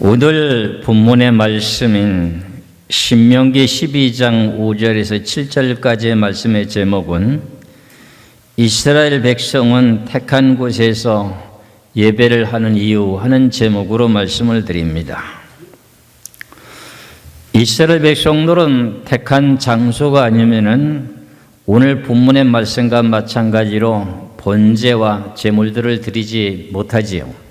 오늘 본문의 말씀인 신명기 12장 5절에서 7절까지의 말씀의 제목은 이스라엘 백성은 택한 곳에서 예배를 하는 이유 하는 제목으로 말씀을 드립니다. 이스라엘 백성들은 택한 장소가 아니면은 오늘 본문의 말씀과 마찬가지로 번제와 제물들을 드리지 못하지요.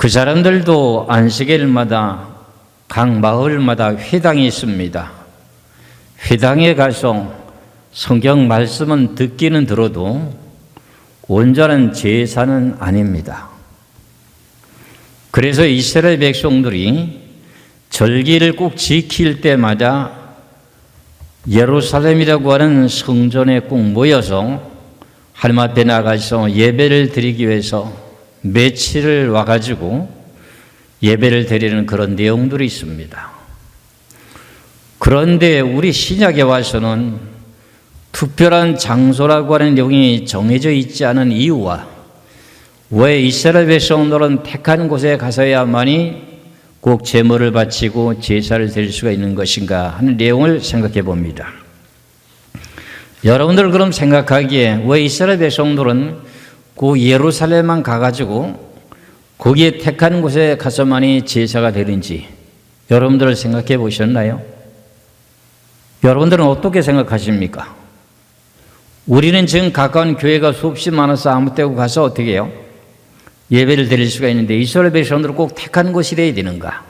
그 사람들도 안식일마다 각 마을마다 회당이 있습니다. 회당에 가서 성경 말씀은 듣기는 들어도 온전한 제사는 아닙니다. 그래서 이스라엘 백성들이 절기를 꼭 지킬 때마다 예루살렘이라고 하는 성전에 꼭 모여서 하나님 앞에 나가서 예배를 드리기 위해서 며칠을 와가지고 예배를 드리는 그런 내용들이 있습니다. 그런데 우리 신약에 와서는 특별한 장소라고 하는 내용이 정해져 있지 않은 이유와 왜 이스라엘 백성들은 택한 곳에 가서야만이 꼭 제물을 바치고 제사를 드릴 수가 있는 것인가 하는 내용을 생각해 봅니다. 여러분들 그럼 생각하기에 왜 이스라엘 백성들은 그 예루살렘만 가가지고 거기에 택한 곳에 가서만이 제사가 되는지 여러분들 생각해 보셨나요? 여러분들은 어떻게 생각하십니까? 우리는 지금 가까운 교회가 수없이 많아서 아무 때고 가서 어떻게 해요? 예배를 드릴 수가 있는데 이스라엘 백성들은 꼭 택한 곳이래야 되는가?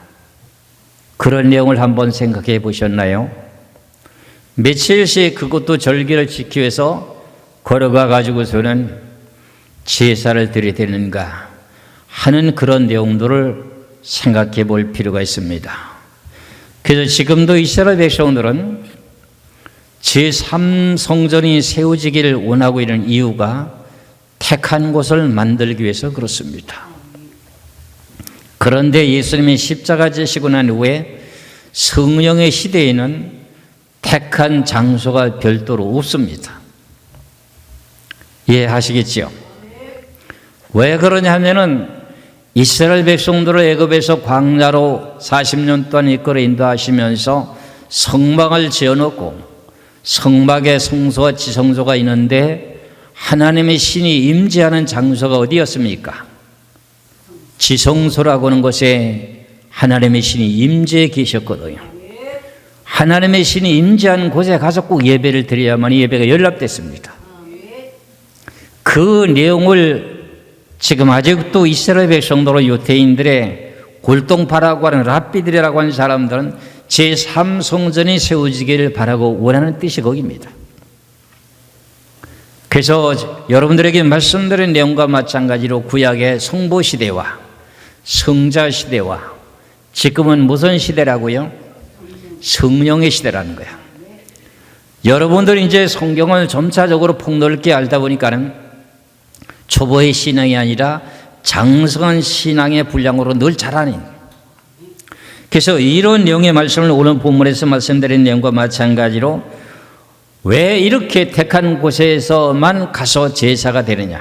그런 내용을 한번 생각해 보셨나요? 며칠씩 그것도 절기를 지키기 위해서 걸어가 가지고서는 제사를 드려야 되는가 하는 그런 내용들을 생각해 볼 필요가 있습니다. 그래서 지금도 이스라엘 백성들은 제3성전이 세워지기를 원하고 있는 이유가 택한 곳을 만들기 위해서 그렇습니다. 그런데 예수님이 십자가 지시고 난 후에 성령의 시대에는 택한 장소가 별도로 없습니다. 이해하시겠지요? 왜 그러냐 하면은 이스라엘 백성들을 애굽에서 광야로 40년 동안 이끌어 인도하시면서 성막을 지어놓고 성막에 성소와 지성소가 있는데 하나님의 신이 임재하는 장소가 어디였습니까? 지성소라고 하는 곳에 하나님의 신이 임재해 계셨거든요. 하나님의 신이 임재하는 곳에 가서 꼭 예배를 드려야만 예배가 연락됐습니다. 그 내용을 지금 아직도 이스라엘 백성들로 유대인들의 골동파라고 하는 랍비들이라고 하는 사람들은 제3성전이 세워지기를 바라고 원하는 뜻이 거기입니다. 그래서 여러분들에게 말씀드린 내용과 마찬가지로 구약의 성보시대와 성자시대와 지금은 무슨 시대라고요? 성령의 시대라는 거야. 여러분들이 이제 성경을 점차적으로 폭넓게 알다 보니까는 초보의 신앙이 아니라 장성한 신앙의 분량으로 늘 자라는. 그래서 이런 내용의 말씀을 오늘 본문에서 말씀드린 내용과 마찬가지로 왜 이렇게 택한 곳에서만 가서 제사가 되느냐?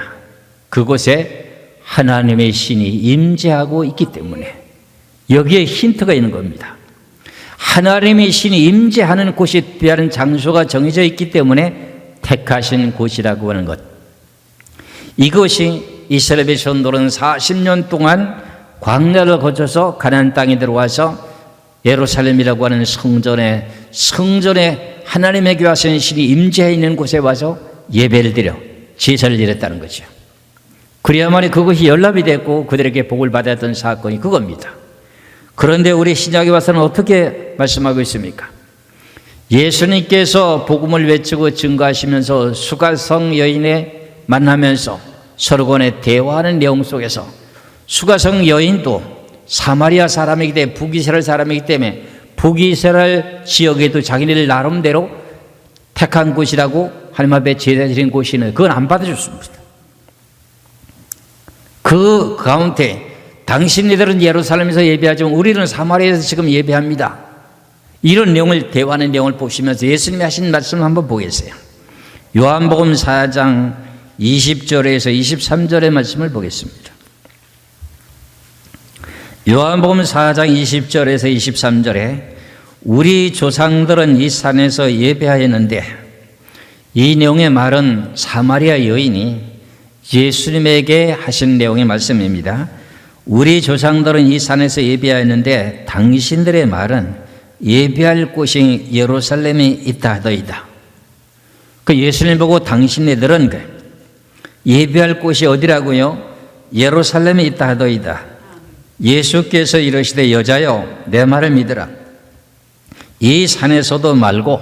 그곳에 하나님의 신이 임재하고 있기 때문에 여기에 힌트가 있는 겁니다. 하나님의 신이 임재하는 곳이 특별한 장소가 정해져 있기 때문에 택하신 곳이라고 하는 것. 이것이 이스라엘 백성들은 40년 동안 광야를 거쳐서 가나안 땅에 들어와서 예루살렘이라고 하는 성전에 하나님에게 와서 신이 임재해 있는 곳에 와서 예배를 드려 제사를 드렸다는 거죠. 그래야만이 그것이 연락이 됐고 그들에게 복을 받았던 사건이 그겁니다. 그런데 우리 신약에 와서는 어떻게 말씀하고 있습니까? 예수님께서 복음을 외치고 증거하시면서 수가성 여인에 만나면서 서로 간에 대화하는 내용 속에서 수가성 여인도 사마리아 사람이기 때문에 북이스라엘 사람이기 때문에 북이스라엘 지역에도 자기네들 나름대로 택한 곳이라고 하나님 앞에 제사 드린 곳이 있는데 그건 안 받아줬습니다. 그 가운데 당신네들은 예루살렘에서 예배하지만 우리는 사마리아에서 지금 예배합니다. 이런 내용을 대화하는 내용을 보시면서 예수님이 하신 말씀을 한번 보겠어요. 요한복음 4장 20절에서 23절의 말씀을 보겠습니다. 요한복음 4장 20절에서 23절에 우리 조상들은 이 산에서 예배하였는데, 이 내용의 말은 사마리아 여인이 예수님에게 하신 내용의 말씀입니다. 우리 조상들은 이 산에서 예배하였는데 당신들의 말은 예배할 곳이 예루살렘에 있다 하더이다. 그 예수님 보고 당신네들은 예배할 곳이 어디라고요? 예루살렘에 있다 하더이다. 예수께서 이르시되 여자여 내 말을 믿으라. 이 산에서도 말고,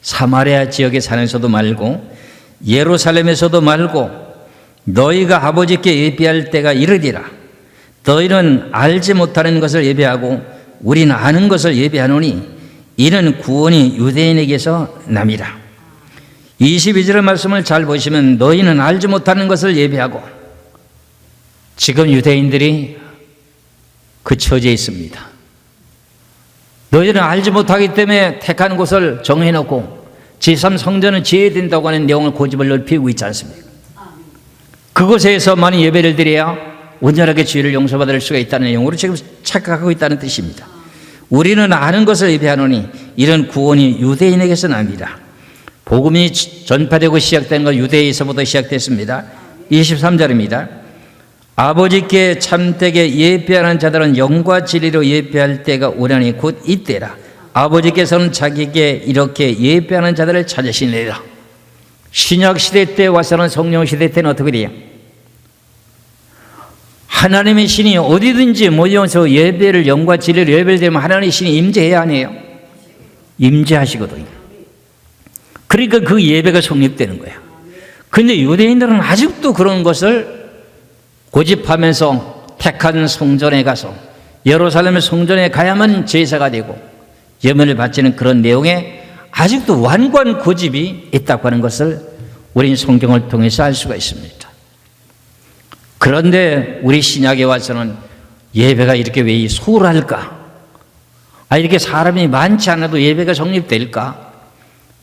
사마리아 지역의 산에서도 말고, 예루살렘에서도 말고, 너희가 아버지께 예배할 때가 이르리라. 너희는 알지 못하는 것을 예배하고 우리는 아는 것을 예배하노니 이는 구원이 유대인에게서 남이라. 22절의 말씀을 잘 보시면 너희는 알지 못하는 것을 예배하고, 지금 유대인들이 그 처지에 있습니다. 너희들은 알지 못하기 때문에 택한 곳을 정해놓고 제3 성전은 지어야 된다고 하는 내용을 고집을 넓히고 있지 않습니까? 그곳에서만 예배를 드려야 온전하게 죄를 용서받을 수가 있다는 내용으로 지금 착각하고 있다는 뜻입니다. 우리는 아는 것을 예배하노니 이런 구원이 유대인에게서 납니다. 복음이 전파되고 시작된 건 유대에서부터 시작됐습니다. 23절입니다. 아버지께 참되게 예배하는 자들은 영과 진리로 예배할 때가 오려니 곧 이때라. 아버지께서는 자기에게 이렇게 예배하는 자들을 찾으시느니라. 신약 시대 때 와서는 성령 시대 때는 어떻게 돼요? 하나님의 신이 어디든지 모여서 예배를, 영과 진리로 예배를 드리면 하나님의 신이 임재해야 하네요. 임재하시거든요. 그러니까 그 예배가 성립되는 거예요. 그런데 유대인들은 아직도 그런 것을 고집하면서 택한 성전에 가서, 예루살렘의 성전에 가야만 제사가 되고 예물을 바치는 그런 내용에 아직도 완고한 고집이 있다고 하는 것을 우리는 성경을 통해서 알 수가 있습니다. 그런데 우리 신약에 와서는 예배가 이렇게 왜 소홀할까? 이렇게 사람이 많지 않아도 예배가 성립될까?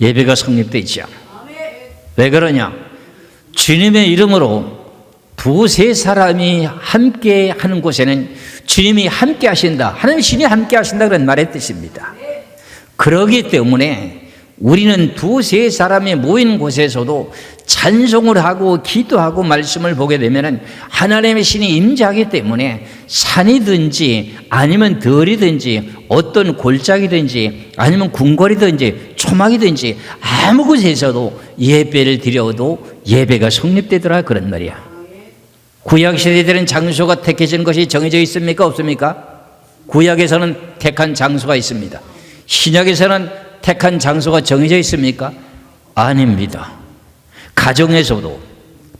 예배가 성립되지 않아. 왜 그러냐? 주님의 이름으로 두세 사람이 함께 하는 곳에는 주님이 함께 하신다, 하나님의 신이 함께 하신다, 그런 말의 뜻입니다. 그러기 때문에 우리는 두세 사람이 모인 곳에서도 찬송을 하고 기도하고 말씀을 보게 되면 하나님의 신이 임재하기 때문에 산이든지 아니면 들이든지 어떤 골짜기든지 아니면 궁궐이든지 초막이든지 아무 곳에서도 예배를 드려도 예배가 성립되더라, 그런 말이야. 구약시대에 되는 장소가 택해진 것이 정해져 있습니까? 없습니까? 구약에서는 택한 장소가 있습니다. 신약에서는 택한 장소가 정해져 있습니까? 아닙니다. 가정에서도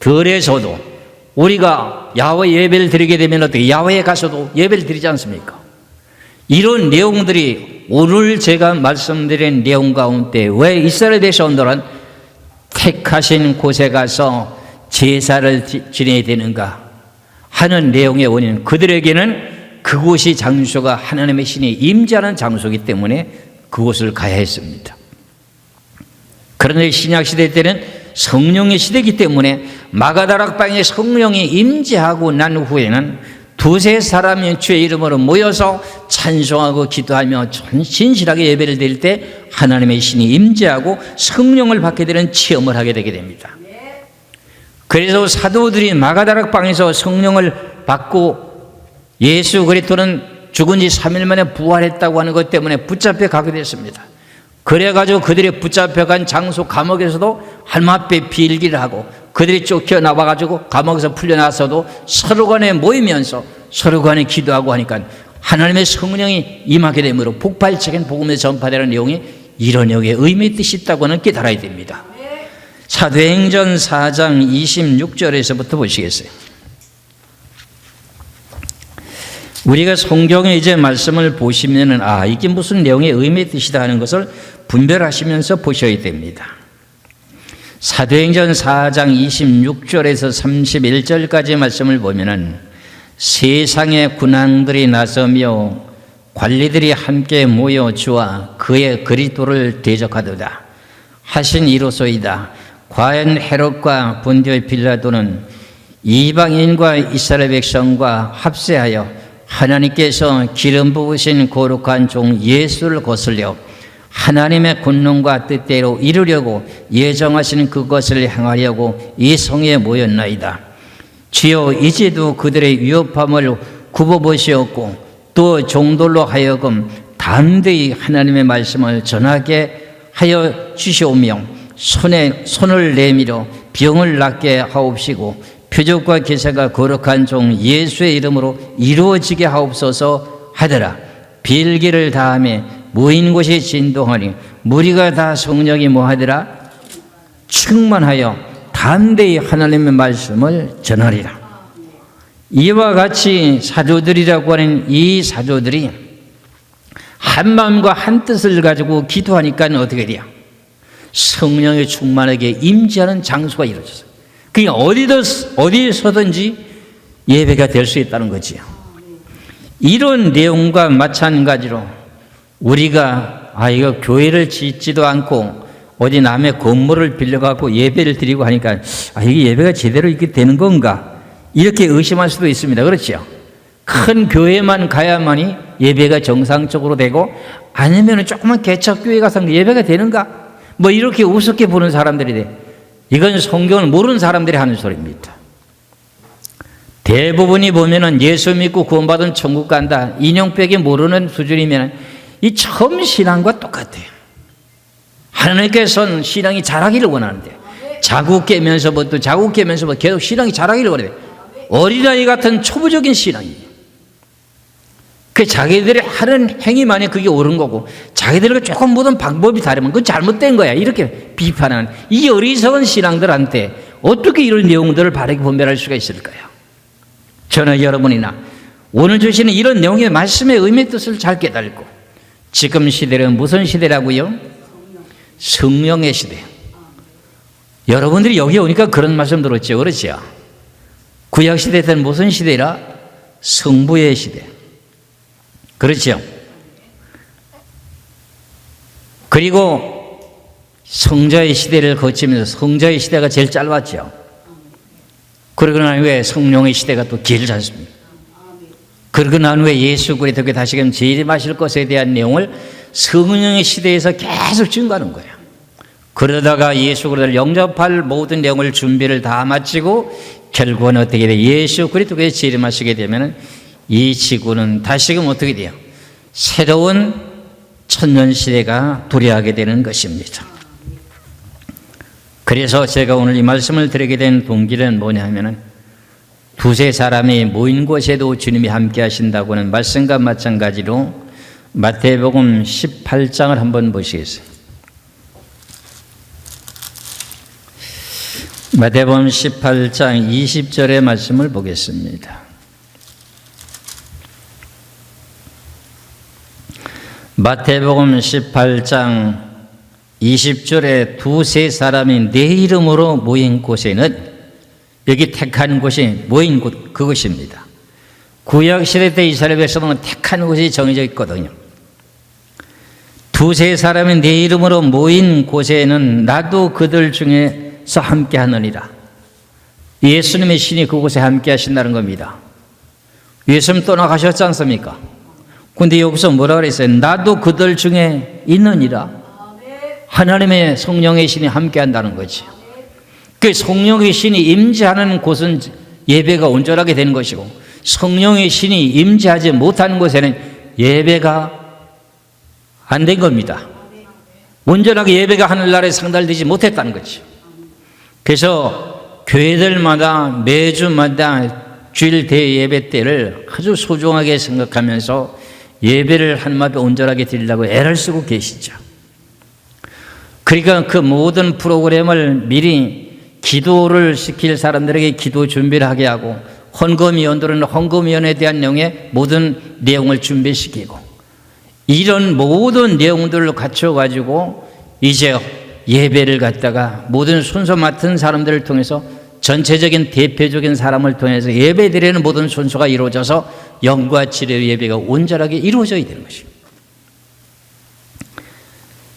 들에서도 우리가 야훼 예배를 드리게 되면 어떻게 야훼에 가서도 예배를 드리지 않습니까? 이런 내용들이 오늘 제가 말씀드린 내용 가운데 왜 이스라엘 백성들은 택하신 곳에 가서 제사를 지내야 되는가 하는 내용의 원인, 그들에게는 그곳이 장소가 하나님의 신이 임재하는 장소이기 때문에 그곳을 가야 했습니다. 그런데 신약시대 때는 성령의 시대이기 때문에 마가다락방에 성령이 임재하고 난 후에는 두세 사람이 주의 이름으로 모여서 찬송하고 기도하며 진실하게 예배를 드릴 때 하나님의 신이 임재하고 성령을 받게 되는 체험을 하게 되게 됩니다. 그래서 사도들이 마가다락방에서 성령을 받고 예수 그리스도는 죽은 지 3일 만에 부활했다고 하는 것 때문에 붙잡혀 가게 됐습니다. 그래가지고 그들이 붙잡혀간 장소 감옥에서도 할멈앞에 빌기를 하고, 그들이 쫓겨나와가지고 감옥에서 풀려나서도 서로 간에 모이면서 서로 간에 기도하고 하니까 하나님의 성령이 임하게 되므로 폭발적인 복음에 전파되는 내용이 이런 내용의 의미의 뜻이 있다고는 깨달아야 됩니다. 사도행전 4장 26절에서부터 보시겠어요? 우리가 성경의 이제 말씀을 보시면은 이게 무슨 내용의 의미의 뜻이다 하는 것을 분별하시면서 보셔야 됩니다. 사도행전 4장 26절에서 31절까지 말씀을 보면은 세상의 군왕들이 나서며 관리들이 함께 모여 주와 그의 그리스도를 대적하도다 하신 이로소이다. 과연 헤롯과 본디오 빌라도는 이방인과 이스라엘 백성과 합세하여 하나님께서 기름 부으신 거룩한 종 예수를 거슬려 하나님의 권능과 뜻대로 이루려고 예정하신 그것을 행하려고 이 성에 모였나이다. 주여 이제도 그들의 위협함을 굽어보시었고 또 종들로 하여금 담대히 하나님의 말씀을 전하게 하여 주시오며 손을 내밀어 병을 낫게 하옵시고 표적과 기사가 거룩한 종 예수의 이름으로 이루어지게 하옵소서 하더라. 빌기를 다하며 모인 곳이 진동하니 무리가 다 성령이 뭐하더라? 충만하여 담대히 하나님의 말씀을 전하리라. 이와 같이 사도들이라고 하는 이 사도들이 한 마음과 한 뜻을 가지고 기도하니까 어떻게 돼요? 성령의 충만하게 임재하는 장소가 이루어졌어요. 그게 어디서든지 예배가 될 수 있다는 거지요. 이런 내용과 마찬가지로 우리가 이거 교회를 짓지도 않고 어디 남의 건물을 빌려갖고 예배를 드리고 하니까 이게 예배가 제대로 이렇게 되는 건가? 이렇게 의심할 수도 있습니다. 그렇죠? 큰 교회만 가야만이 예배가 정상적으로 되고 아니면 조그만 개척교회 가서 예배가 되는가? 뭐 이렇게 우습게 보는 사람들이 돼. 이건 성경을 모르는 사람들이 하는 소리입니다. 대부분이 보면은 예수 믿고 구원받은 천국 간다. 인형빼기 모르는 수준이면 이 처음 신앙과 똑같아요. 하나님께서는 신앙이 자라기를 원하는데 자국 깨면서부터 계속 신앙이 자라기를 원해요. 어린아이 같은 초보적인 신앙이에요. 그 자기들이 하는 행위만이 그게 옳은 거고 자기들과 조금 모든 방법이 다르면 그건 잘못된 거야. 이렇게 비판하는 이 어리석은 신앙들한테 어떻게 이런 내용들을 바르게 분별할 수가 있을까요? 저는 여러분이나 오늘 주시는 이런 내용의 말씀의 의미의 뜻을 잘 깨달고 지금 시대는 무슨 시대라고요? 성령의 시대. 여러분들이 여기 오니까 그런 말씀 들었죠. 그렇죠? 구약 시대 때는 무슨 시대라? 성부의 시대. 그렇죠? 그리고 성자의 시대를 거치면서 성자의 시대가 제일 짧았죠. 그러고 난 후에 성령의 시대가 또 길지 않습니다. 그러고 난 후에 예수 그리스도께 다시금 재림하실 것에 대한 내용을 성령의 시대에서 계속 증거하는 거예요. 그러다가 예수 그리스도를 영접할 모든 내용을 준비를 다 마치고 결국은 어떻게 돼요? 예수 그리스도께 재림하시게 되면 이 지구는 다시금 어떻게 돼요? 새로운 천년시대가 도래하게 되는 것입니다. 그래서 제가 오늘 이 말씀을 드리게 된 동기는 뭐냐 하면은 두세 사람이 모인 곳에도 주님이 함께 하신다고 하는 말씀과 마찬가지로 마태복음 18장을 한번 보시겠어요? 마태복음 18장 20절의 말씀을 보겠습니다. 마태복음 18장 20절에 두세 사람이 내 이름으로 모인 곳에는 여기 택한 곳이 모인 곳 그것입니다. 구약시대 때 이스라엘 백성은 택한 곳이 정해져 있거든요. 두세 사람이 내 이름으로 모인 곳에는 나도 그들 중에서 함께 하느니라. 예수님의 신이 그곳에 함께 하신다는 겁니다. 예수님 떠나가셨지 않습니까? 근데 여기서 뭐라 그랬어요? 나도 그들 중에 있느니라. 하나님의 성령의 신이 함께 한다는 거지. 그 성령의 신이 임재하는 곳은 예배가 온전하게 되는 것이고 성령의 신이 임재하지 못하는 곳에는 예배가 안 된 겁니다. 온전하게 예배가 하늘나라에 상달되지 못했다는 거지. 그래서 교회들마다 매주마다 주일 대예배 때를 아주 소중하게 생각하면서 예배를 하나님 온전하게 드리려고 애를 쓰고 계시죠. 그러니까 그 모든 프로그램을 미리 기도를 시킬 사람들에게 기도 준비를 하게 하고 헌금위원들은 헌금위원에 대한 내용의 모든 내용을 준비시키고 이런 모든 내용들을 갖춰가지고 이제 예배를 갖다가 모든 순서 맡은 사람들을 통해서 전체적인 대표적인 사람을 통해서 예배 드리는 모든 순서가 이루어져서 영과 진리의 예배가 온전하게 이루어져야 되는 것입니다.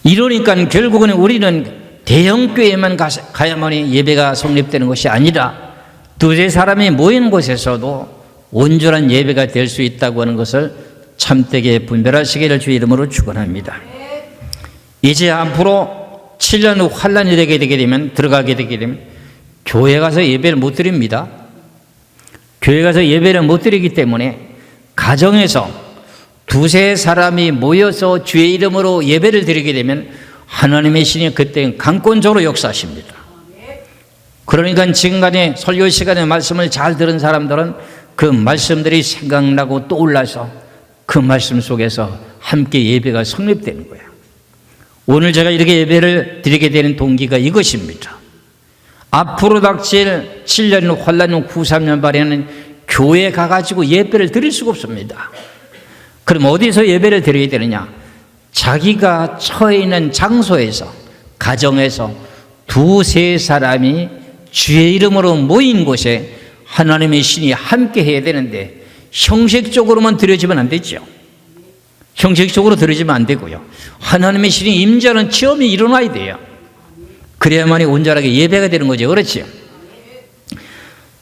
이러니까 결국은 우리는 대형교회만 가야만이 예배가 성립되는 것이 아니라 두세 사람이 모인 곳에서도 온전한 예배가 될 수 있다고 하는 것을 참되게 분별하시기를 주의 이름으로 축원합니다. 이제 앞으로 7년 후 환란이 들어가게 되게 되면 교회 가서 예배를 못 드립니다. 교회 가서 예배를 못 드리기 때문에 가정에서 두세 사람이 모여서 주의 이름으로 예배를 드리게 되면 하나님의 신이 그때 강권적으로 역사하십니다. 그러니까 지금까지 설교 시간에 말씀을 잘 들은 사람들은 그 말씀들이 생각나고 떠올라서 그 말씀 속에서 함께 예배가 성립되는 거예요. 오늘 제가 이렇게 예배를 드리게 되는 동기가 이것입니다. 앞으로 닥칠 7년 후 환란 후 93년 발에는 교회에 가가지고 예배를 드릴 수가 없습니다. 그럼 어디서 예배를 드려야 되느냐? 자기가 처해 있는 장소에서, 가정에서 두세 사람이 주의 이름으로 모인 곳에 하나님의 신이 함께 해야 되는데 형식적으로만 드려지면 안 되죠. 형식적으로 드려지면 안 되고요. 하나님의 신이 임재하는 체험이 일어나야 돼요. 그래야만이 온전하게 예배가 되는 거죠. 그렇지요?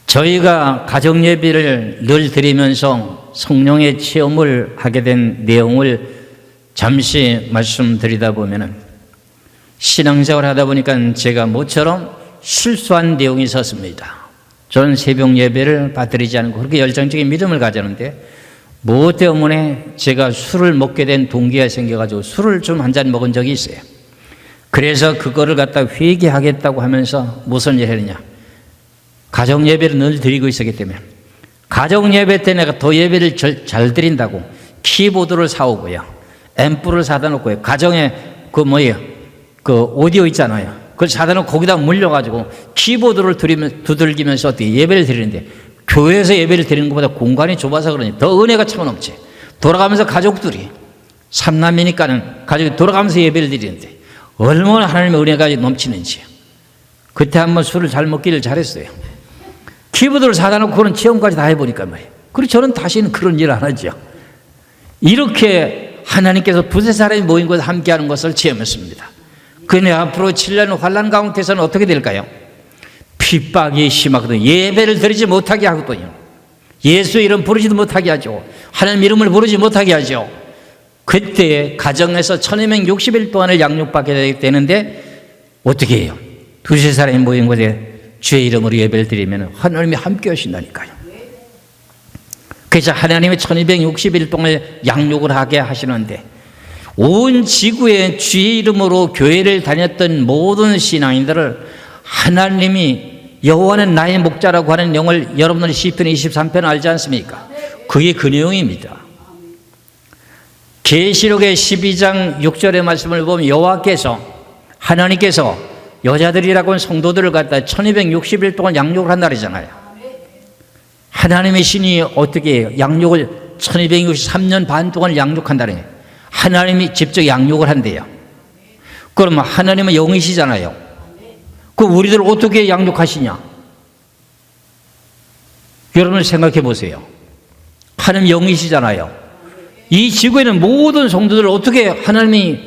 저희가 가정 예배를 늘 드리면서 성령의 체험을 하게 된 내용을 잠시 말씀드리다 보면은 신앙생활 하다 보니까 제가 모처럼 실수한 내용이 있었습니다. 저는 새벽 예배를 받들이지 않고 그렇게 열정적인 믿음을 가졌는데 무엇 때문에 제가 술을 먹게 된 동기가 생겨가지고 술을 좀 한 잔 먹은 적이 있어요. 그래서 그거를 갖다 회개하겠다고 하면서 무슨 일을 했느냐? 가정 예배를 늘 드리고 있었기 때문에 가정 예배 때 내가 더 예배를 잘 드린다고 키보드를 사오고요, 앰프를 사다 놓고요, 가정에 그 오디오 있잖아요, 그걸 사다 놓고 거기다 물려가지고 키보드를 두들기면서 어떻게 예배를 드리는데 교회에서 예배를 드리는 것보다 공간이 좁아서 그러니 더 은혜가 참 넘치. 돌아가면서 가족들이 삼남이니까는 가족이 돌아가면서 예배를 드리는데 얼마나 하나님의 은혜가 넘치는지. 그때 한번 술을 잘 먹기를 잘했어요. 키보드를 사다 놓고 그런 체험까지 다 해보니까 말이에요. 그리고 저는 다시는 그런 일을 안 하죠. 이렇게 하나님께서 두세 사람이 모인 곳에 함께하는 것을 체험했습니다. 그런데 앞으로 7년 환란 가운데서는 어떻게 될까요? 핍박이 심하거든요. 예배를 드리지 못하게 하거든요. 예수 이름 부르지도 못하게 하죠. 하나님 이름을 부르지 못하게 하죠. 그때 가정에서 1260일 동안을 양육받게 되는데 어떻게 해요? 두세 사람이 모인 곳에 주의 이름으로 예배를 드리면 하나님이 함께 하신다니까요. 그래서 하나님이 1260일 동안 양육을 하게 하시는데 온 지구에 주의 이름으로 교회를 다녔던 모든 신앙인들을 하나님이 여호와는 나의 목자라고 하는 내용을 여러분들이 시편 23편 알지 않습니까? 그게 그 내용입니다. 계시록의 12장 6절의 말씀을 보면 하나님께서 여자들이라고 하는 성도들을 갖다 1260일 동안 양육을 한다 그러잖아요. 하나님의 신이 어떻게 해요? 양육을 1263년 반 동안 양육한다는 거예요. 하나님이 직접 양육을 한대요. 그러면 하나님은 영이시잖아요. 그 우리들 어떻게 양육하시냐? 여러분 생각해 보세요. 하나님 영이시잖아요. 이 지구에는 모든 성도들을 어떻게 하나님이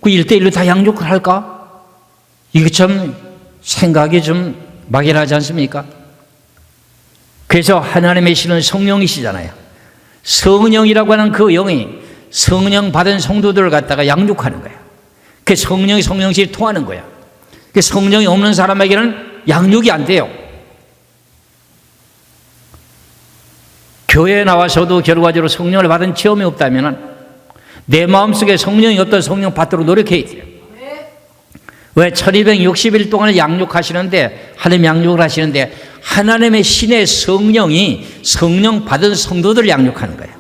그 1대1로 다 양육을 할까? 이거 참 생각이 좀 막연하지 않습니까? 그래서 하나님의 신은 성령이시잖아요. 성령이라고 하는 그 영이 성령 받은 성도들을 갖다가 양육하는 거예요. 그 성령이 성령실이 통하는 거예요. 그 성령이 없는 사람에게는 양육이 안 돼요. 교회에 나와서도 결과적으로 성령을 받은 체험이 없다면 내 마음속에 성령이 어떤 성령 받도록 노력해야 돼요. 왜 1260일 동안 양육하시는데, 하나님 양육을 하시는데 하나님의 신의 성령이 성령 받은 성도들을 양육하는 거예요.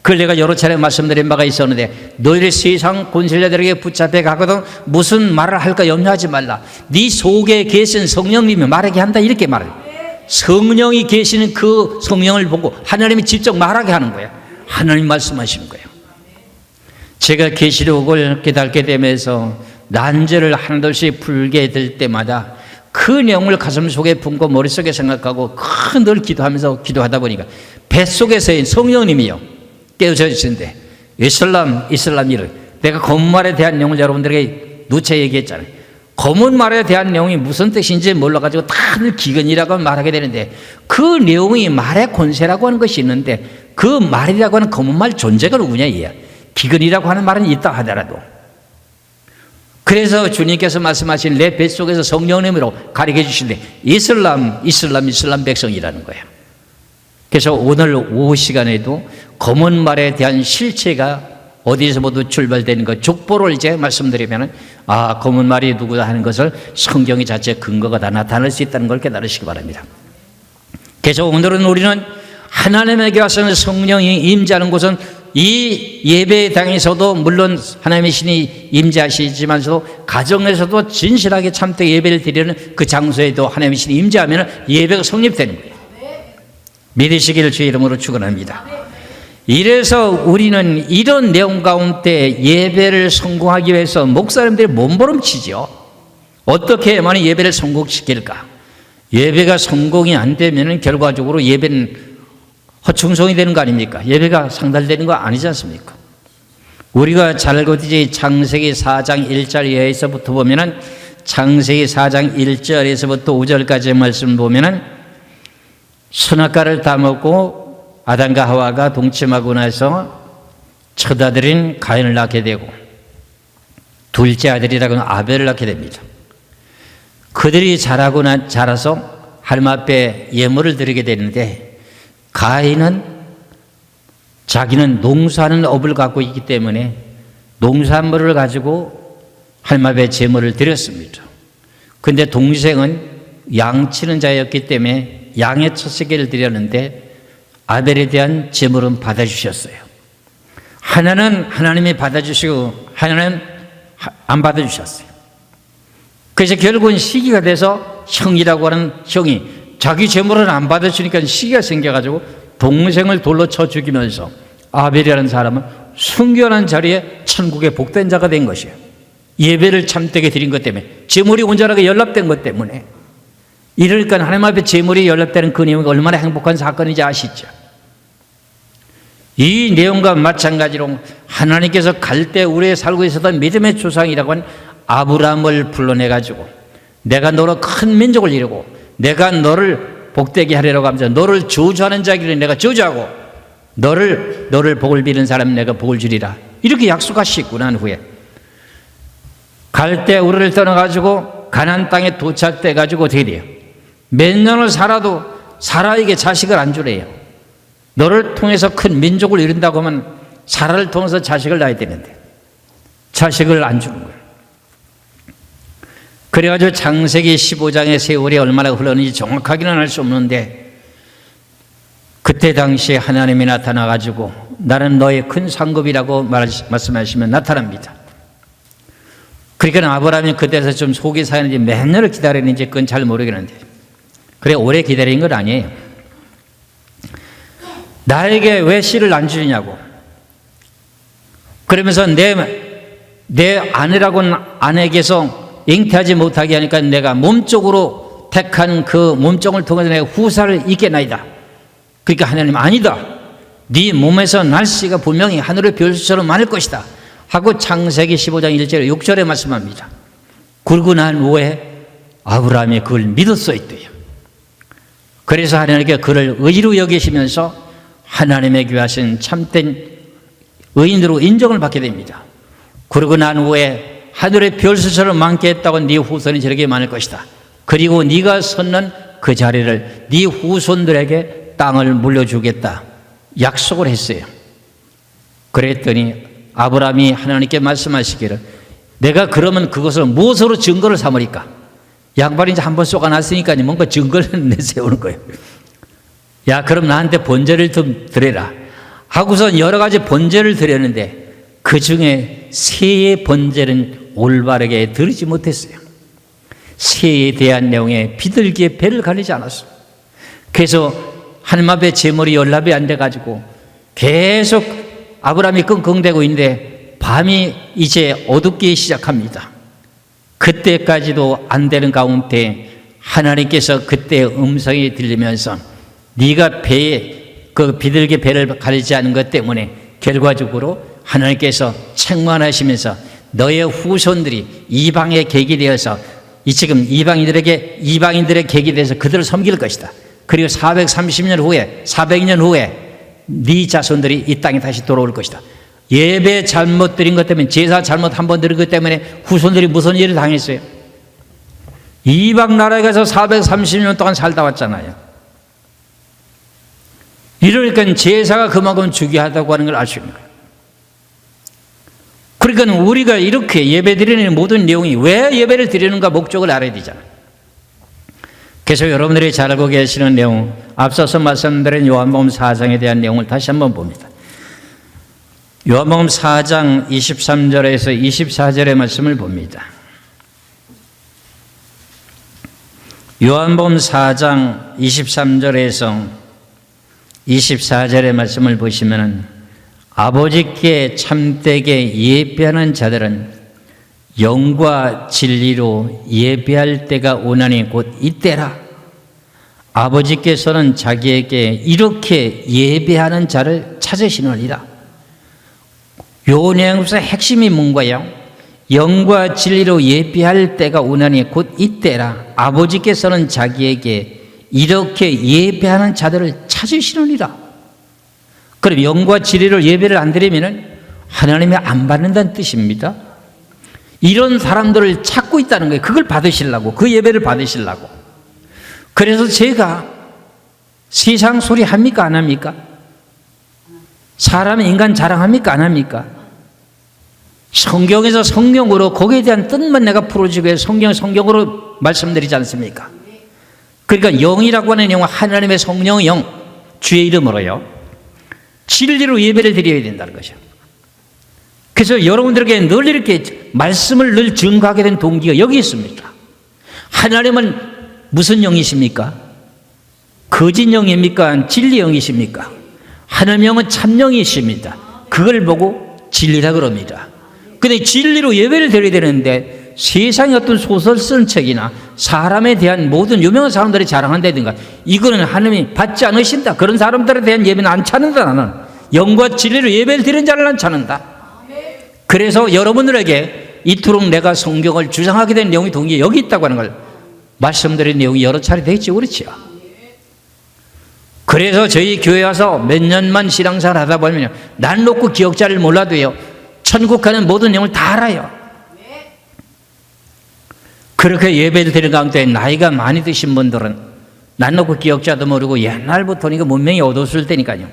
그걸 내가 여러 차례 말씀드린 바가 있었는데 너희를 세상 권세자들에게 붙잡혀 가거든 무슨 말을 할까 염려하지 말라. 네 속에 계신 성령님이 말하게 한다 이렇게 말해요. 성령이 계시는 그 성령을 보고 하나님이 직접 말하게 하는 거예요. 하나님 말씀하시는 거예요. 제가 계시록을 깨닫게 되면서 난제를 하나둘씩 풀게 될 때마다 그 내용을 가슴 속에 품고 머릿속에 생각하고 늘 기도하면서 기도하다 보니까 뱃속에서의 성령님이요 깨어져 있는데 이슬람 일을 내가 건물에 대한 내용을 여러분들에게 누차 얘기했잖아요. 검은 말에 대한 내용이 무슨 뜻인지 몰라가지고 다들 기근이라고 말하게 되는데 그 내용이 말의 권세라고 하는 것이 있는데 그 말이라고 하는 검은 말 존재가 누구냐 이야. 기근이라고 하는 말은 있다 하더라도. 그래서 주님께서 말씀하신 내 뱃속에서 성령님으로 가리켜 주신데 이슬람 백성이라는 거예요. 그래서 오늘 오후 시간에도 검은 말에 대한 실체가 어디서 모두 출발되는 것, 족보를 이제 말씀드리면 검은 말이 누구다 하는 것을 성경이 자체 근거가 다 나타날 수 있다는 걸 깨달으시기 바랍니다. 그래서 오늘은 우리는 하나님에게 와서는 성령이 임재하는 곳은 이 예배당에서도 물론 하나님의 신이 임재하시지만서도 가정에서도 진실하게 참되게 예배를 드리는 그 장소에도 하나님의 신이 임재하면 예배가 성립되는 거예요. 믿으시기를 주의 이름으로 축원합니다. 이래서 우리는 이런 내용 가운데 예배를 성공하기 위해서 목사님들이 몸부림치죠. 어떻게 해야만 예배를 성공시킬까? 예배가 성공이 안 되면 결과적으로 예배는 허충성이 되는 거 아닙니까? 예배가 상달되는 거 아니지 않습니까? 우리가 잘 알고 있지 창세기 4장 1절 이하에서부터 보면은 창세기 4장 1절에서부터 5절까지의 말씀 보면은 선악과를 다 먹고 아담과 하와가 동침하고 나서 첫 아들인 가인을 낳게 되고 둘째 아들이라고는 아벨을 낳게 됩니다. 그들이 자라서 하나님 앞에 예물을 드리게 되는데 가인은 자기는 농사하는 업을 갖고 있기 때문에 농산물을 가지고 하나님 앞에 제물을 드렸습니다. 그런데 동생은 양치는 자였기 때문에 양의 첫 새끼를 드렸는데 아벨에 대한 제물은 받아주셨어요. 하나는 하나님이 받아주시고 하나는 안 받아주셨어요. 그래서 결국은 시기가 돼서 형이라고 하는 형이 자기 제물을 안 받아주니까 시기가 생겨가지고 동생을 돌로 쳐 죽이면서 아벨이라는 사람은 순교하는 자리에 천국의 복된 자가 된 것이에요. 예배를 참되게 드린 것 때문에 제물이 온전하게 연락된 것 때문에 이러니까 하나님 앞에 제물이 연락되는 그 내용이 얼마나 행복한 사건인지 아시죠? 이 내용과 마찬가지로 하나님께서 갈대 우리에 살고 있었던 믿음의 조상이라고 한 아브라함을 불러내가지고 내가 너로 큰 민족을 이루고 내가 너를 복되게 하리라고 하면서 너를 저주하는 자기를 내가 저주하고 너를 복을 비는 사람 내가 복을 주리라 이렇게 약속하시고 난 후에 갈대 우리를 떠나가지고 가나안 땅에 도착돼가지고 어떻게 돼요? 몇 년을 살아도 사라에게 자식을 안 주래요. 너를 통해서 큰 민족을 이룬다고 하면 사라를 통해서 자식을 낳아야 되는데 자식을 안 주는 거예요. 그래가지고 창세기 15장의 세월이 얼마나 흘렀는지 정확하게는 알 수 없는데 그때 당시에 하나님이 나타나가지고 나는 너의 큰 상급이라고 말씀하시면 나타납니다. 그러니까 아브라함이 그때서 좀 속이 상했는지 몇 년을 기다렸는지 그건 잘 모르겠는데 그래 오래 기다린 건 아니에요. 나에게 왜 씨를 안 주냐고 그러면서 내 아내라고는 아내에게서 잉태하지 못하게 하니까 내가 몸쪽으로 택한 그 몸종을 통해서 내가 후사를 있겠나이다. 그러니까 하나님 아니다. 네 몸에서 날 씨가 분명히 하늘의 별수처럼 많을 것이다 하고 창세기 15장 1절 6절에 말씀합니다. 그러고 난 후에 아브라함이 그걸 믿었어야 돼요. 그래서 하나님께 그를 의로 여기시면서 하나님의 귀하신 참된 의인으로 인정을 받게 됩니다. 그러고 난 후에 하늘의 별수처럼 많게 했다고 네 후손이 저렇게 많을 것이다. 그리고 네가 섰는 그 자리를 네 후손들에게 땅을 물려주겠다. 약속을 했어요. 그랬더니 아브라함이 하나님께 말씀하시기를 내가 그러면 그것을 무엇으로 증거를 삼으리까? 양반이 이제 한번 쏘아놨으니까 뭔가 증거를 내세우는 거예요. 야 그럼 나한테 번제를 좀 드려라 하고선 여러 가지 번제를 드렸는데 그 중에 새의 번제는 올바르게 드리지 못했어요. 새에 대한 내용에 비둘기의 배를 가리지 않았어요. 그래서 하나님 앞에 제물이 연락이 안 돼가지고 계속 아브라함이 끙끙대고 있는데 밤이 이제 어둡기 시작합니다. 그때까지도 안 되는 가운데 하나님께서 그때 음성이 들리면서 네가 그 비둘기 배를 가리지 않은 것 때문에 결과적으로 하나님께서 책망하시면서 너의 후손들이 이방의 객이 되어서 이 지금 이방인들의 객이 되어서 그들을 섬길 것이다. 그리고 430년 후에 400년 후에 네 자손들이 이 땅에 다시 돌아올 것이다. 예배 잘못 드린 것 때문에, 제사 잘못 한 번 드린 것 때문에 후손들이 무슨 일을 당했어요? 이방 나라에 가서 430년 동안 살다 왔잖아요. 이러니까 제사가 그만큼 중요하다고 하는 걸 알 수 있는 거예요. 그러니까 우리가 이렇게 예배 드리는 모든 내용이 왜 예배를 드리는가 목적을 알아야 되잖아요. 그래서 여러분들이 잘 알고 계시는 내용, 앞서서 말씀드린 요한복음 4장에 대한 내용을 다시 한번 봅니다. 요한복음 4장 23절에서 24절의 말씀을 봅니다. 요한복음 4장 23절에서 24절의 말씀을 보시면 아버지께 참되게 예배하는 자들은 영과 진리로 예배할 때가 오나니 곧 이때라. 아버지께서는 자기에게 이렇게 예배하는 자를 찾으시느니라. 요 내용에서 핵심이 뭔가요? 영과 진리로 예배할 때가 오나니 곧 이때라. 아버지께서는 자기에게 이렇게 예배하는 자들을 찾으시느니라. 그럼 영과 진리로 예배를 안 드리면 하나님이 안 받는다는 뜻입니다. 이런 사람들을 찾고 있다는 거예요. 그걸 받으시려고, 그 예배를 받으시려고. 그래서 제가 세상 소리 합니까 안 합니까? 사람은 인간 자랑합니까 안 합니까? 성경에서 성령으로 거기에 대한 뜻만 내가 풀어주고 성경으로 말씀드리지 않습니까? 그러니까 영이라고 하는 영은 하나님의 성령의 영, 주의 이름으로요, 진리로 예배를 드려야 된다는 것이죠. 그래서 여러분들에게 늘 이렇게 말씀을 늘 증거하게 된 동기가 여기 있습니다. 하나님은 무슨 영이십니까? 거짓 영입니까? 진리 영이십니까? 하나님의 영은 참 영이십니다. 그걸 보고 진리라 그럽니다. 근데 진리로 예배를 드려야 되는데 세상에 어떤 소설 쓴 책이나 사람에 대한 모든 유명한 사람들이 자랑한다든가 이거는 하나님이 받지 않으신다. 그런 사람들에 대한 예배는 안 찾는다. 나는 영과 진리로 예배를 드리는 자를 안 찾는다. 그래서 여러분들에게 이토록 내가 성경을 주장하게 된 내용이 동기에 여기 있다고 하는 걸 말씀드린 내용이 여러 차례 되겠죠. 그렇지요. 그래서 저희 교회 와서 몇 년만 신앙생활 하다 보면 난 놓고 기억자를 몰라도요, 천국 가는 모든 내용을 다 알아요. 그렇게 예배를 드리는 가운데 나이가 많이 드신 분들은 난 놓고 기억자도 모르고 옛날부터 이거 문명이 어두웠을 때니까요,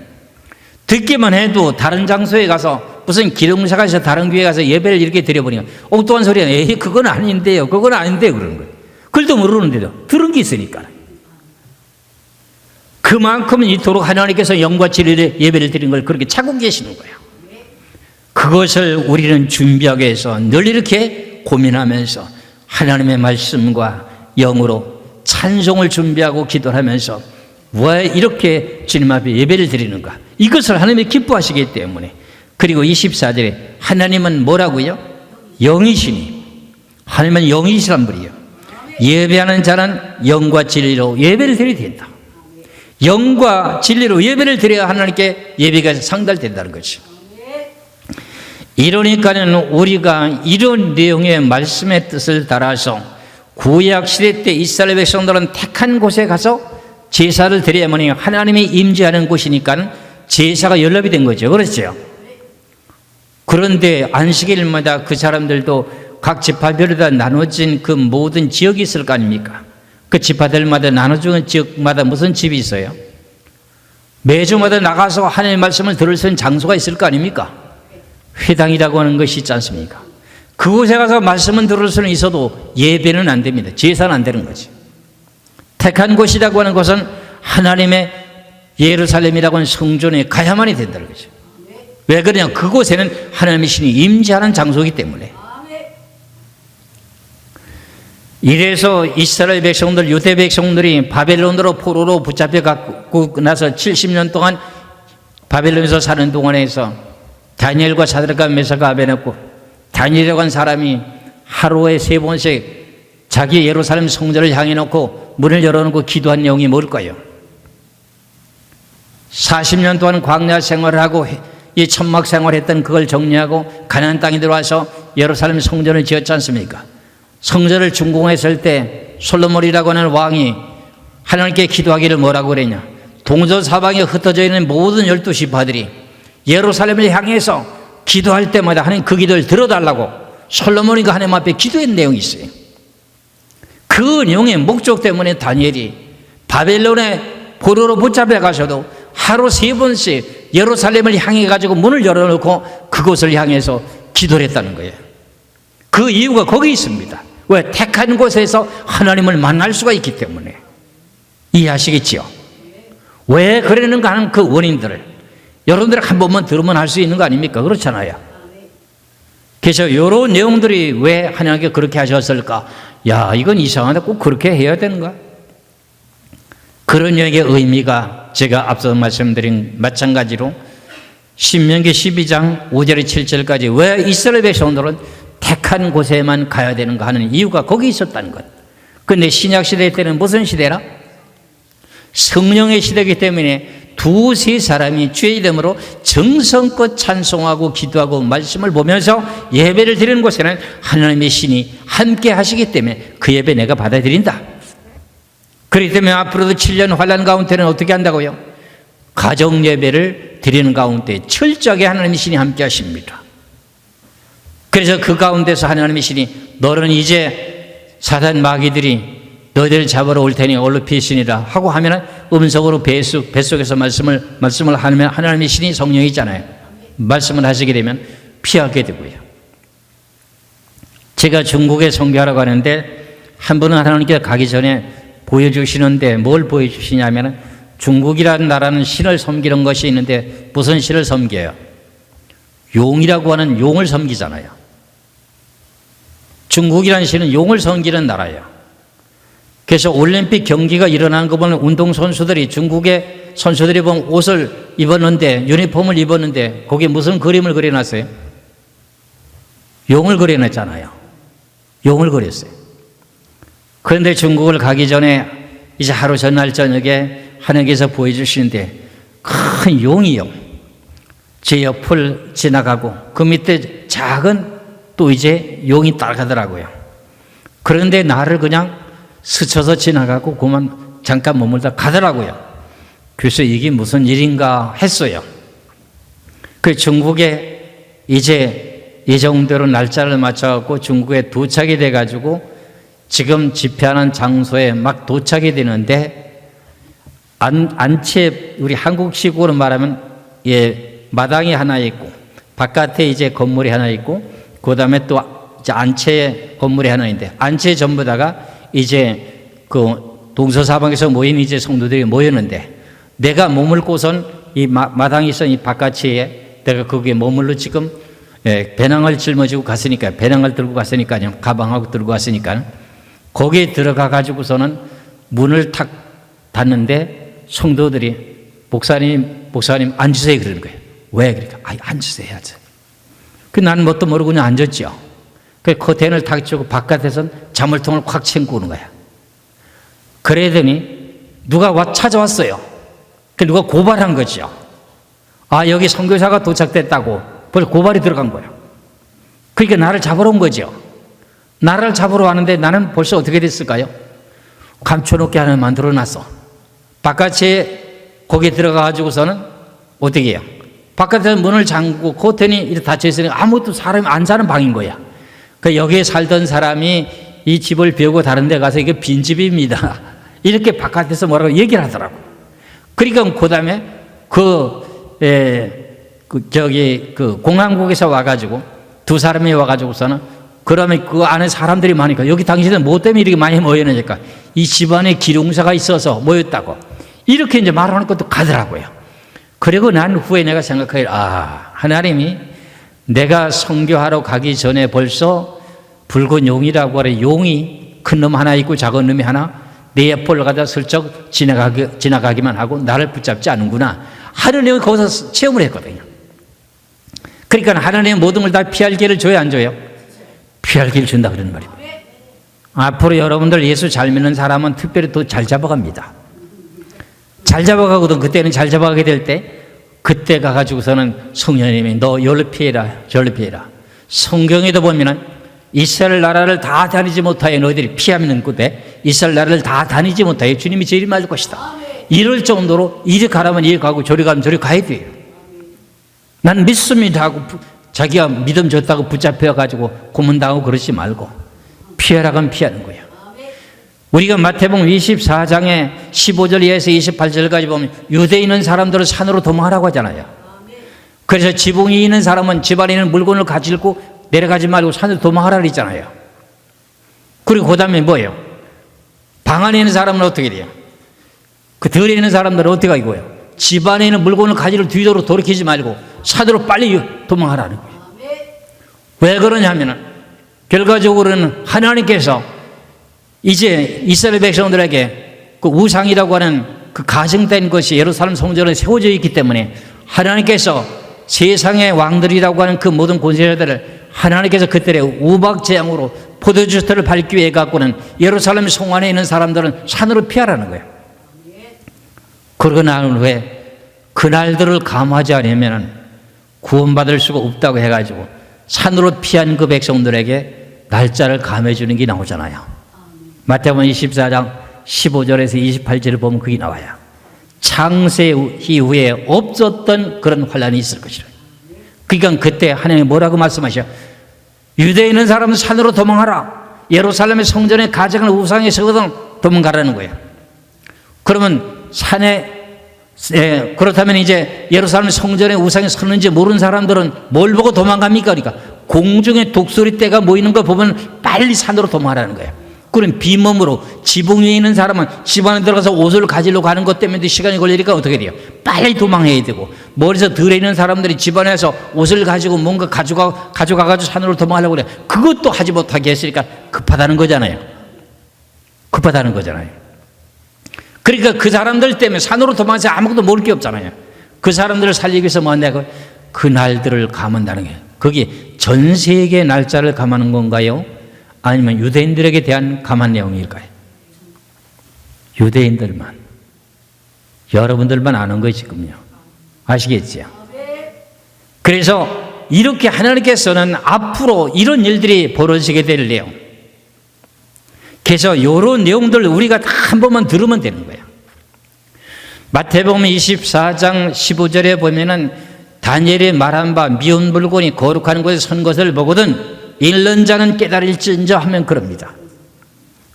듣기만 해도 다른 장소에 가서 무슨 기름사가 있어 다른 교회 가서 예배를 이렇게 드려보니까 엉뚱한 소리야. 에이 그건 아닌데요, 그건 아닌데요 그러는 거예요. 그것도 모르는데도 들은 게 있으니까. 그만큼 이토록 하나님께서 영과 진리의 예배를 드리는 걸 그렇게 찾고 계시는 거예요. 그것을 우리는 준비하기 위해서 늘 이렇게 고민하면서 하나님의 말씀과 영으로 찬송을 준비하고 기도를 하면서 왜 이렇게 주님 앞에 예배를 드리는가, 이것을 하나님이 기뻐하시기 때문에. 그리고 24절에 하나님은 뭐라고요? 영이시니, 하나님은 영이시란 분이에요. 예배하는 자는 영과 진리로 예배를 드려야 된다. 영과 진리로 예배를 드려야 하나님께 예배가 상달된다는 거죠. 이러니까는 우리가 이런 내용의 말씀의 뜻을 따라서 구약 시대 때 이스라엘 백성들은 택한 곳에 가서 제사를 드려야만이 하나님이 임재하는 곳이니까 제사가 연락이 된 거죠. 그렇죠? 그런데 안식일마다 그 사람들도 각 지파별로 나눠진 그 모든 지역이 있을 거 아닙니까? 그 지파들마다 나눠주는 지역마다 무슨 집이 있어요? 매주마다 나가서 하나님의 말씀을 들을 수 있는 장소가 있을 거 아닙니까? 회당이라고 하는 것이 있지 않습니까? 그곳에 가서 말씀은 들을 수는 있어도 예배는 안 됩니다. 제사는 안 되는 거지. 택한 곳이라고 하는 것은 하나님의 예루살렘이라고 하는 성전에 가야만이 된다는 거죠. 왜 그러냐? 그곳에는 하나님의 신이 임재하는 장소이기 때문에. 이래서 이스라엘 백성들, 유대 백성들이 바벨론으로 포로로 붙잡혀 갖고 나서 70년 동안 바벨론에서 사는 동안에서 다니엘과 사드락과 메사가 아벤했고, 다니엘이라고 한 사람이 하루에 3번씩 자기 예루살렘 성전을 향해 놓고 문을 열어놓고 기도한 내용이 뭘까요? 40년 동안 광야 생활을 하고 이 천막 생활을 했던 그걸 정리하고 가나안 땅에 들어와서 예루살렘 성전을 지었지 않습니까? 성전을 준공했을 때 솔로몬이라고 하는 왕이 하나님께 기도하기를 뭐라고 그랬냐? 동서사방에 흩어져 있는 모든 12지파들이 예루살렘을 향해서 기도할 때마다 하나님 그 기도를 들어달라고 솔로몬이 그 하나님 앞에 기도한 내용이 있어요. 그 내용의 목적 때문에 다니엘이 바벨론의 포로로 붙잡혀 가서도 하루 3번씩 예루살렘을 향해 가지고 문을 열어놓고 그곳을 향해서 기도를 했다는 거예요. 그 이유가 거기 있습니다. 왜? 택한 곳에서 하나님을 만날 수가 있기 때문에. 이해하시겠지요? 왜 그러는가 하는 그 원인들을 여러분들 한 번만 들으면 알 수 있는 거 아닙니까? 그렇잖아요. 그래서 이런 내용들이 왜 하나님께 그렇게 하셨을까? 야, 이건 이상하다. 꼭 그렇게 해야 되는가? 그런 얘기의 의미가 제가 앞서 말씀드린 마찬가지로 신명기 12장 5절에 7절까지 왜 이스라엘 백성들은 택한 곳에만 가야 되는가 하는 이유가 거기 있었다는 것. 그런데 신약시대 때는 무슨 시대라? 성령의 시대이기 때문에 두세 사람이 주의 이름으로 정성껏 찬송하고 기도하고 말씀을 보면서 예배를 드리는 곳에는 하나님의 신이 함께 하시기 때문에 그 예배 내가 받아들인다. 그렇기 때문에 앞으로도 7년 환난 가운데는 어떻게 한다고요? 가정 예배를 드리는 가운데 철저하게 하나님의 신이 함께 하십니다. 그래서 그 가운데서 하나님의 신이 너는 이제 사단 마귀들이 너희들을 잡으러 올 테니 얼른 피신이라 하고 하면 음성으로 뱃속에서 말씀을 하면 하나님의 신이 성령이잖아요. 말씀을 하시게 되면 피하게 되고요. 제가 중국에 선교하러 가는데 한 분은 하나님께 가기 전에 보여주시는데 뭘 보여주시냐면 중국이라는 나라는 신을 섬기는 것이 있는데 무슨 신을 섬겨요? 용이라고 하는 용을 섬기잖아요. 중국이라는 신은 용을 섬기는 나라예요. 그래서 올림픽 경기가 일어나는 거 보면 운동선수들이 중국의 선수들이 보면 옷을 입었는데 유니폼을 입었는데 거기에 무슨 그림을 그려놨어요? 용을 그려놨잖아요. 용을 그렸어요. 그런데 중국을 가기 전에 이제 하루 전날 저녁에 하나님께서 보여주시는데 큰 용이요. 제 옆을 지나가고 그 밑에 작은 또 이제 용이 따라가더라고요. 그런데 나를 그냥 스쳐서 지나가고 그만 잠깐 머물다 가더라고요. 그래서 이게 무슨 일인가 했어요. 그 중국에 이제 예정대로 날짜를 맞춰갖고 중국에 도착이 돼가지고 지금 집회하는 장소에 막 도착이 되는데 안채 우리 한국식으로 말하면 마당이 하나 있고 바깥에 이제 건물이 하나 있고 그 다음에 또 안채 건물이 하나 있는데 안채 전부 다가 이제 그 동서사방에서 모인 이제 성도들이 모였는데 내가 머물고선 이 마당이 있어 이 바깥에 내가 거기에 머물러 지금 배낭을 짊어지고 갔으니까 배낭을 들고 갔으니까요. 가방하고 들고 갔으니까 거기에 들어가 가지고서는 문을 탁 닫는데 성도들이 목사님 앉으세요 그러는 거예요. 왜 그러니까 앉으세요 해야지. 그 나는 뭣도 모르고 그냥 앉았죠. 그 커튼을 탁 치고 바깥에선 자물통을 콱 챙고 오는 거야. 그러더니 누가 찾아왔어요. 그 누가 고발한 거죠. 여기 선교사가 도착됐다고 벌써 고발이 들어간 거예요. 그러니까 나를 잡으러 온 거죠. 나를 잡으러 왔는데 나는 벌써 어떻게 됐을까요? 감춰놓게 하나 만들어놨어. 바깥에 거기에 들어가가지고서는 어떻게 해요? 바깥에서 문을 잠그고 커튼이 이렇게 닫혀있으니까 아무것도 사람이 안 사는 방인 거야. 그 여기에 살던 사람이 이 집을 비우고 다른 데 가서 이게 빈집입니다. 이렇게 바깥에서 뭐라고 얘기를 하더라고. 그러니까 그 다음에 그 공항국에서 와가지고 두 사람이 와가지고서는 그러면 그 안에 사람들이 많으니까 여기 당신은 뭐 때문에 이렇게 많이 모였느니까 이 집안에 기룡사가 있어서 모였다고 이렇게 이제 말하는 것도 가더라고요. 그리고 난 후에 내가 생각해요. 하나님이 내가 선교하러 가기 전에 벌써 붉은 용이라고 하래. 용이 큰 놈 하나 있고 작은 놈이 하나 내 옆을 가다 슬쩍 지나가기만 하고 나를 붙잡지 않는구나. 하나님은 거기서 체험을 했거든요. 그러니까 하나님은 모든 걸 다 피할 길을 줘야 안 줘요? 피할 길을 준다 그러는 말입니다. 앞으로 여러분들 예수 잘 믿는 사람은 특별히 더 잘 잡아갑니다. 잘 잡아가거든. 그때는 잘 잡아가게 될 때 그때 가가지고서는 성령님이 너 열로 피해라 저로 피해라 성경에도 보면은 이스라엘 나라를 다 다니지 못하여 너희들이 피하는 끝에 이스라엘 나라를 다 다니지 못하여 주님이 저리 맞을 것이다. 이럴 정도로 이리 가라면 이리 가고 저리 가면 저리 가야 돼요. 난 믿습니다 하고 자기가 믿음 줬다고 붙잡혀가지고 고문당하고 그러지 말고 피하라 하면 피하는 거예요. 우리가 마태복음 24장에 15절 이하에서 28절까지 보면 유대에 있는 사람들은 산으로 도망하라고 하잖아요. 그래서 지붕이 있는 사람은 집안에 있는 물건을 가지고 내려가지 말고 산으로 도망하라 그랬잖아요. 그리고 그 다음에 뭐예요? 방 안에 있는 사람은 어떻게 돼요? 그 들에 있는 사람들은 어떻게 하고요? 집안에 있는 물건을 가지고 뒤로 돌이키지 말고 산으로 빨리 도망하라는 거예요. 왜 그러냐면은 결과적으로는 하나님께서 이제 이스라엘 백성들에게 그 우상이라고 하는 그 가정된 것이 예루살렘 성전에 세워져 있기 때문에 하나님께서 세상의 왕들이라고 하는 그 모든 권세자들을 하나님께서 그때의 우박재앙으로 포도주스를 밟기 위해 갖고는 예루살렘 성 안에 있는 사람들은 산으로 피하라는 거예요. 그러고 난 후에 그날들을 감하지 않으면 구원받을 수가 없다고 해가지고 산으로 피한 그 백성들에게 날짜를 감해 주는 게 나오잖아요. 마태복음 24장 15절에서 28절을 보면 그게 나와요. 창세 이후에 없었던 그런 환란이 있을 것이라. 그러니까 그때 하나님이 뭐라고 말씀하셔? 유대에 있는 사람은 산으로 도망하라. 예루살렘의 성전에 가장을 우상에 서거든 도망가라는 거예요. 그러면 그렇다면 이제 예루살렘 성전에 우상에 서는지 모르는 사람들은 뭘 보고 도망갑니까? 그러니까 공중에 독수리 떼가 모이는 거 보면 빨리 산으로 도망하라는 거예요. 그럼 빈몸으로 지붕 위에 있는 사람은 집 안에 들어가서 옷을 가지러 가는 것 때문에 시간이 걸리니까 어떻게 돼요? 빨리 도망해야 되고, 멀리서 들에 있는 사람들이 집 안에서 옷을 가지고 뭔가 가져가가지고 산으로 도망하려고 그래. 그것도 하지 못하게 했으니까 급하다는 거잖아요. 급하다는 거잖아요. 그러니까 그 사람들 때문에 산으로 도망해서 아무것도 모를 게 없잖아요. 그 사람들을 살리기 위해서 뭐 내가 그 날들을 감한다는 게, 그게 전 세계 날짜를 감하는 건가요? 아니면 유대인들에게 대한 감한 내용일까요? 유대인들만, 여러분들만 아는 거예요 지금요. 아시겠지요? 그래서 이렇게 하나님께서는 앞으로 이런 일들이 벌어지게 될 내용, 그래서 이런 내용들을 우리가 다 한 번만 들으면 되는 거예요. 마태복음 24장 15절에 보면은 다니엘이 말한 바 미운 물건이 거룩한 곳에 선 것을 보거든 읽는 자는 깨달을지언정 하면 그럽니다.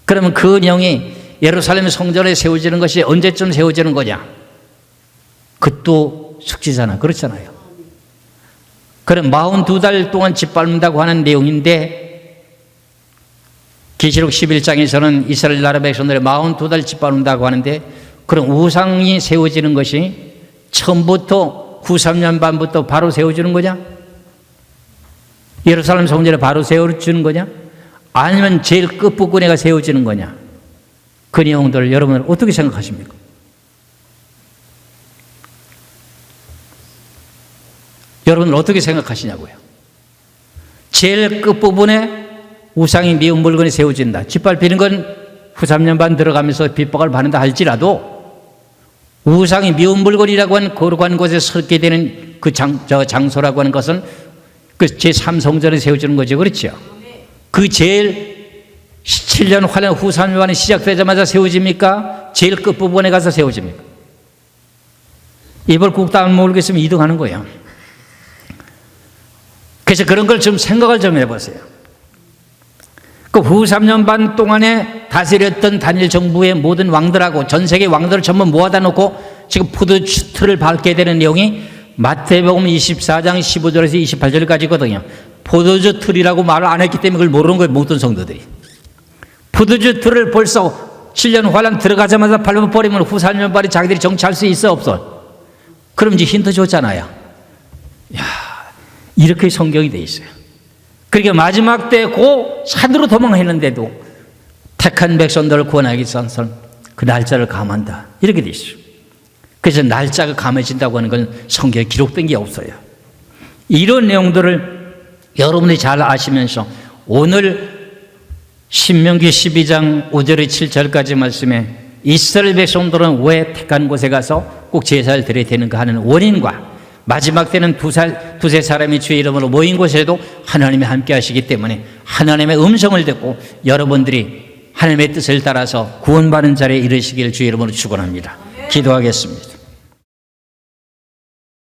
그러면 그 내용이 예루살렘 성전에 세워지는 것이 언제쯤 세워지는 거냐? 그것도 숙지잖아. 그렇잖아요. 그럼 42달 동안 짓밟는다고 하는 내용인데 계시록 11장에서는 이스라엘 나라 백성들이 42달 짓밟는다고 하는데, 그럼 우상이 세워지는 것이 처음부터 93년 반부터 바로 세워지는 거냐? 예루살렘 성전에 바로 세워지는 거냐? 아니면 제일 끝부분에가 세워지는 거냐? 그 내용들을 여러분은 어떻게 생각하십니까? 여러분은 어떻게 생각하시냐고요? 제일 끝부분에 우상이 미운 물건이 세워진다. 짓밟히는 건 후 3년 반 들어가면서 빗박을 받는다 할지라도 우상이 미운 물건이라고 하는 거룩한 곳에 서게 되는 그 장소라고 하는 것은 그 제3성전에 세워지는 거죠. 그렇죠? 그 제일 7년 환란 후 3년 만에 시작되자마자 세워집니까? 제일 끝부분에 가서 세워집니까? 이걸 국당을 모르겠으면 이동하는 거예요. 그래서 그런 걸 좀 생각을 좀 해보세요. 그 후 3년 반 동안에 다스렸던 다니엘 정부의 모든 왕들하고 전 세계 왕들을 전부 모아다 놓고 지금 포도주틀을 밟게 되는 내용이 마태복음 24장 15절에서 28절까지거든요. 포도주 틀이라고 말을 안 했기 때문에 그걸 모르는 거예요. 모든 성도들이. 포도주 틀을 벌써 7년 환란 들어가자마자 밟아버리면 후 3년 반에 자기들이 정치할 수 있어 없어? 그럼 이제 힌트 줬잖아요. 야, 이렇게 성경이 돼 있어요. 그러니까 마지막 때 그 산으로 도망했는데도 택한 백성들을 구원하기 위해서 그 날짜를 감한다. 이렇게 돼 있어요. 그래서 날짜가 감해진다고 하는 건 성경에 기록된 게 없어요. 이런 내용들을 여러분들이 잘 아시면서 오늘 신명기 12장 5절에 7절까지 말씀에 이스라엘 백성들은 왜 택한 곳에 가서 꼭 제사를 드려야 되는가 하는 원인과 마지막 때는 두세 사람이 주의 이름으로 모인 곳에도 하나님이 함께 하시기 때문에 하나님의 음성을 듣고 여러분들이 하나님의 뜻을 따라서 구원받는 자리에 이르시길 주의 이름으로 축원합니다. 기도하겠습니다.